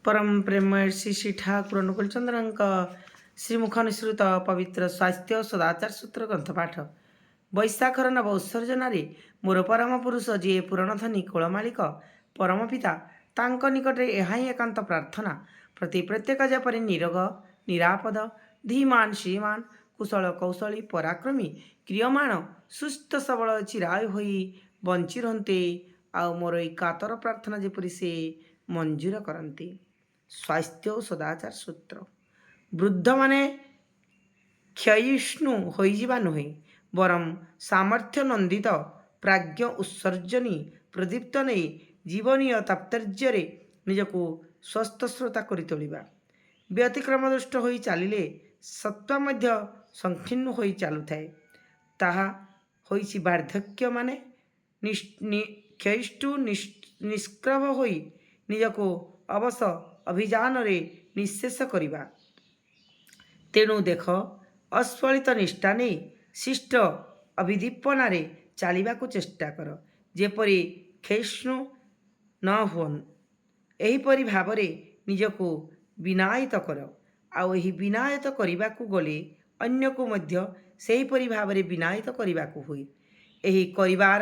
परम प्रेम श्री श्री ठाकुर अनुकूल चंद्र श्रीमुख निसृत पवित्र स्वास्थ्य सदाचार सूत्र ग्रंथपाठ वैशाखर नव उत्सर्जन मोर परम पुरुष जी पुरणधनी कुलमालिक परम पिता तांक निकटे यह ही एकांत प्रार्थना प्रति प्रत्येक जेपरी निरोग निरापद धीमान श्रीमान कुशल कौशली पराक्रमी क्रियमाण सुस्थ सबल चिरायु होई बंची रहते आउ मोर ई कातर प्रार्थना जेपरी से मंजूर करती। स्वास्थ्य और सदाचार सूत्र वृद्ध माने क्षयिष्णु होइजिबा नुहे बरम सामर्थ्य नंदित प्राज्ञ उत्सर्जनी प्रदीप्त नहीं जीवनीय तात्पर्य निजको स्वस्थ श्रोता करि तोलिबा व्यतिक्रम दुष्ट होई चालिले सत्व मध्य संकीर्ण होई चालुथाए ताहा होइछि वार्धक्य माने क्षयिष्णु निष्क्रभ होई निजको अवश्य अभियान रे निशेष करिबा। तेणु देख अस्फलित निष्ठा नहीं शिष्ट अभिदीपन चलवाक चेष्टा कर जेपरी क्षयिष्णु न होन एहीपरि भाव निजको विनायित कर आउ एही विनायत करने को गले अन्य को मध्य सेहीपरि भाव विनायित करने को हुए एही करिवार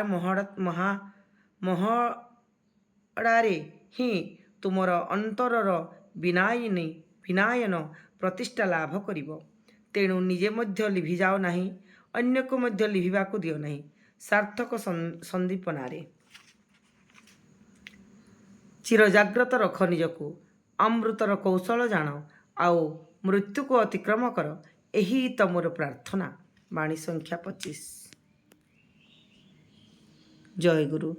महड़ारे ही तुमर अंतरर विनायन प्रतिष्ठा लाभ करिब। तेणु निजे मध्य लिभि जाओ नहीं अन्य को मध्य लिभिबाकु दियो नहीं सार्थक संदीपनारे चिर जाग्रत रख निजको अमृतर कौशल जान आओ मृत्यु को अतिक्रम कर यही तमोर प्रार्थना। वाणी संख्या 25। जय गुरु।